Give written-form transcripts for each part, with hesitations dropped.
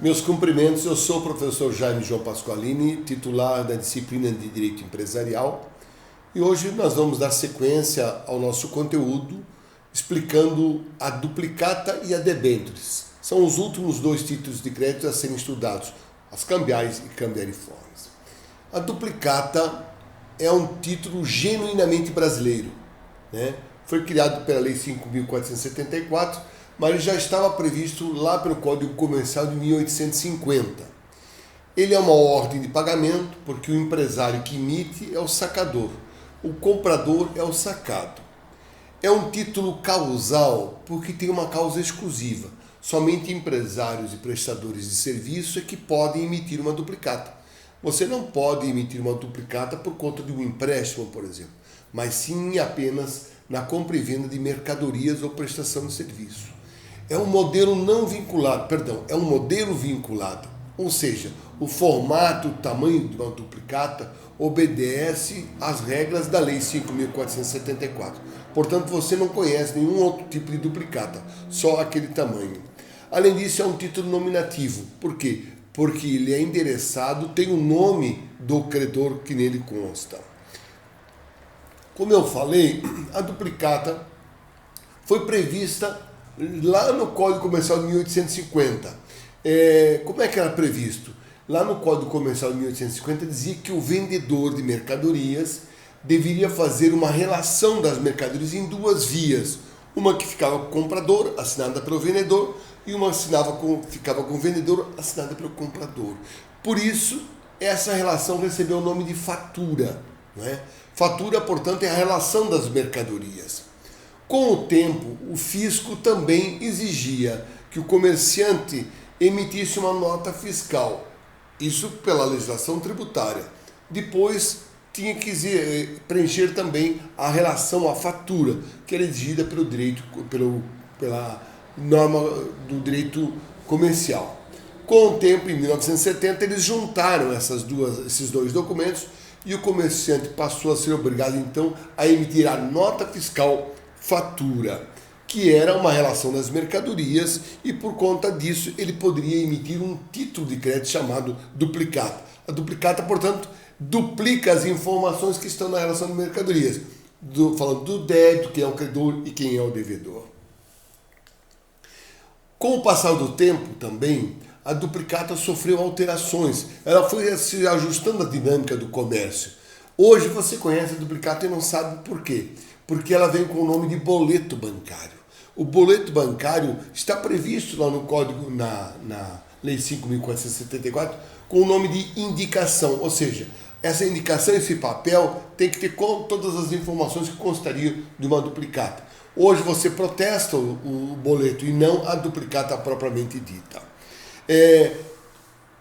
Meus cumprimentos, eu sou o professor Jaime João Pasqualini, titular da disciplina de Direito Empresarial, e hoje nós vamos dar sequência ao nosso conteúdo explicando a duplicata e a debêntures. São os últimos dois títulos de crédito a serem estudados, as cambiais e cambiariformes. A duplicata é um título genuinamente brasileiro, né? Foi criado pela Lei 5.474, mas já estava previsto lá pelo Código Comercial de 1850. Ele é uma ordem de pagamento porque o empresário que emite é o sacador, o comprador é o sacado. É um título causal porque tem uma causa exclusiva. Somente empresários e prestadores de serviço é que podem emitir uma duplicata. Você não pode emitir uma duplicata por conta de um empréstimo, por exemplo, mas sim apenas na compra e venda de mercadorias ou prestação de serviço. É um modelo é um modelo vinculado, ou seja, o formato, o tamanho de uma duplicata obedece às regras da Lei 5.474. Portanto, você não conhece nenhum outro tipo de duplicata, só aquele tamanho. Além disso, é um título nominativo. Por quê? Porque ele é endereçado, tem o nome do credor que nele consta. Como eu falei, a duplicata foi prevista lá no Código Comercial de 1850. Como é que era previsto? Lá no Código Comercial de 1850 dizia que o vendedor de mercadorias deveria fazer uma relação das mercadorias em duas vias. Uma que ficava com o comprador, assinada pelo vendedor, e uma ficava com o vendedor, assinada pelo comprador. Por isso, essa relação recebeu o nome de fatura, não é? Fatura, portanto, é a relação das mercadorias. Com o tempo, o fisco também exigia que o comerciante emitisse uma nota fiscal, isso pela legislação tributária. Depois, tinha que preencher também a relação, a fatura, que era exigida pela norma do direito comercial. Com o tempo, em 1970, eles juntaram esses dois documentos e o comerciante passou a ser obrigado, então, a emitir a nota fiscal fatura, que era uma relação das mercadorias, e por conta disso ele poderia emitir um título de crédito chamado duplicata. A duplicata, portanto, duplica as informações que estão na relação de mercadorias, falando do débito, quem é o credor e quem é o devedor. Com o passar do tempo também, a duplicata sofreu alterações. Ela foi se ajustando à dinâmica do comércio. Hoje você conhece a duplicata e não sabe por quê. Porque ela vem com o nome de boleto bancário. O boleto bancário está previsto lá no Código, na Lei 5.474, com o nome de indicação. Ou seja, essa indicação, esse papel, tem que ter todas as informações que constariam de uma duplicata. Hoje você protesta o boleto e não a duplicata propriamente dita.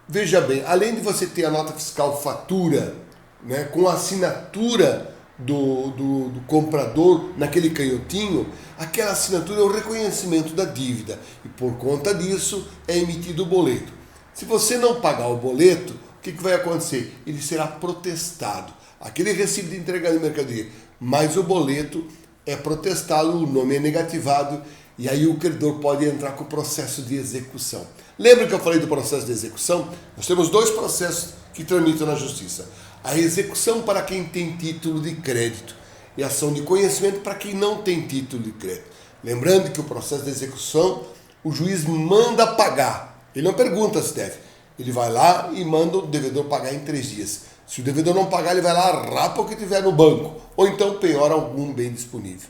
Veja bem, além de você ter a nota fiscal fatura, né, com a assinatura do comprador naquele canhotinho, aquela assinatura é o reconhecimento da dívida e por conta disso é emitido o boleto. Se você não pagar o boleto, o que vai acontecer? Ele será protestado, aquele recibo de entrega de mercadoria, mas o boleto é protestado, o nome é negativado e aí o credor pode entrar com o processo de execução. Lembra que eu falei do processo de execução? Nós temos dois processos que tramitam na justiça. A execução para quem tem título de crédito e a ação de conhecimento para quem não tem título de crédito. Lembrando que o processo de execução, o juiz manda pagar. Ele não pergunta se deve. Ele vai lá e manda o devedor pagar em 3 dias. Se o devedor não pagar, ele vai lá, rapa o que tiver no banco, ou então penhora algum bem disponível.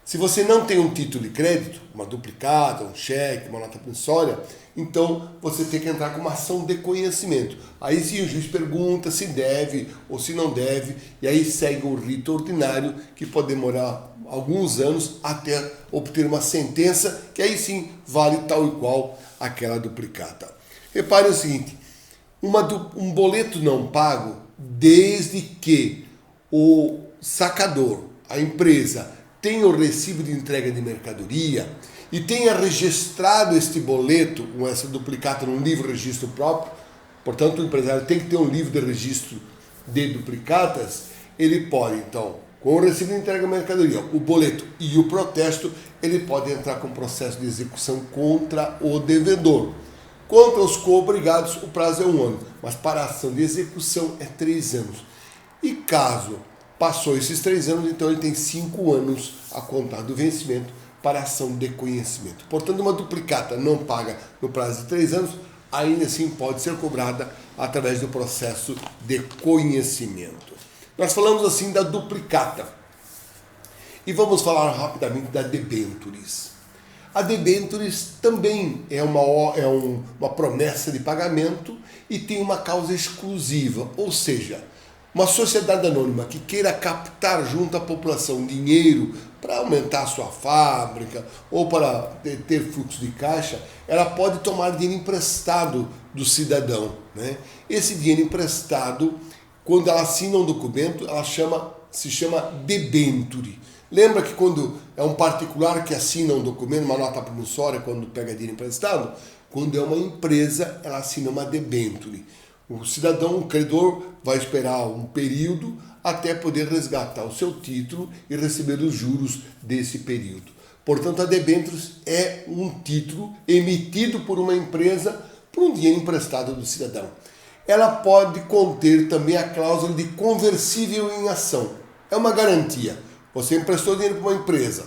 Se você não tem um título de crédito, uma duplicata, um cheque, uma nota promissória, então você tem que entrar com uma ação de conhecimento. Aí sim o juiz pergunta se deve ou se não deve, e aí segue o rito ordinário, que pode demorar alguns anos até obter uma sentença, que aí sim vale tal e qual aquela duplicata. Repare o seguinte, um boleto não pago, desde que o sacador, a empresa, tenha o recibo de entrega de mercadoria e tenha registrado este boleto com essa duplicata num livro de registro próprio, portanto o empresário tem que ter um livro de registro de duplicatas, ele pode então, com o recibo de entrega de mercadoria, o boleto e o protesto, ele pode entrar com processo de execução contra o devedor. Contra os coobrigados, o prazo é 1 ano, mas para a ação de execução é 3 anos. E caso passou esses 3 anos, então ele tem 5 anos a contar do vencimento para a ação de conhecimento. Portanto, uma duplicata não paga no prazo de 3 anos, ainda assim pode ser cobrada através do processo de conhecimento. Nós falamos assim da duplicata. E vamos falar rapidamente da debentures. A debentures também é uma promessa de pagamento e tem uma causa exclusiva, ou seja, uma sociedade anônima que queira captar junto à população dinheiro para aumentar a sua fábrica ou para ter fluxo de caixa, ela pode tomar dinheiro emprestado do cidadão, né? Esse dinheiro emprestado, quando ela assina um documento, se chama debenture. Lembra que quando é um particular que assina um documento, uma nota promissória, quando pega dinheiro emprestado? Quando é uma empresa, ela assina uma debenture. O cidadão, o credor, vai esperar um período até poder resgatar o seu título e receber os juros desse período. Portanto, a debentures é um título emitido por uma empresa por um dinheiro emprestado do cidadão. Ela pode conter também a cláusula de conversível em ação. É uma garantia. Você emprestou dinheiro para uma empresa,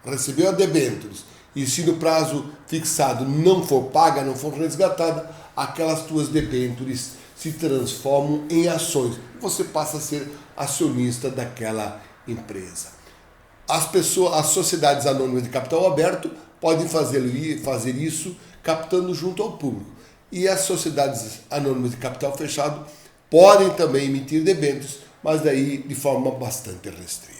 recebeu a debentures, e se no prazo fixado não for paga, não for resgatada, aquelas tuas debentures se transformam em ações. Você passa a ser acionista daquela empresa. As sociedades anônimas de capital aberto podem fazer isso captando junto ao público. E as sociedades anônimas de capital fechado podem também emitir debêntures, mas daí de forma bastante restrita.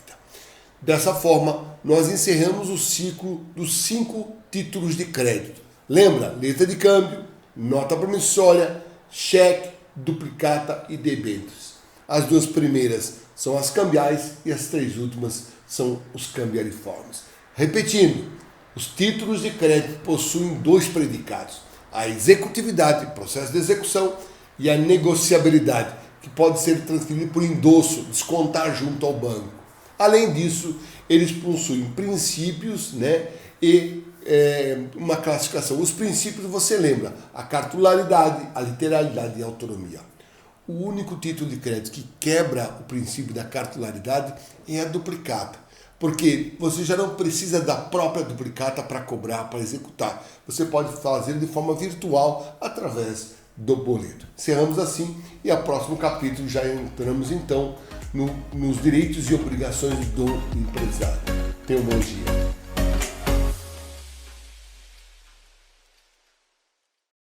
Dessa forma, nós encerramos o ciclo dos 5 títulos de crédito. Lembra? Letra de câmbio, nota promissória, cheque, duplicata e debêntures. As 2 primeiras são as cambiais e as 3 últimas são os cambiariformes. Repetindo, os títulos de crédito possuem 2 predicados: a executividade, processo de execução, e a negociabilidade, que pode ser transferido por endosso, descontar junto ao banco. Além disso, eles possuem princípios, né, e uma classificação. Os princípios você lembra: a cartularidade, a literalidade e a autonomia. O único título de crédito que quebra o princípio da cartularidade é a duplicata, porque você já não precisa da própria duplicata para cobrar, para executar. Você pode fazer de forma virtual através do boleto. Encerramos assim e ao próximo capítulo já entramos então nos direitos e obrigações do empresário. Tenha um bom dia.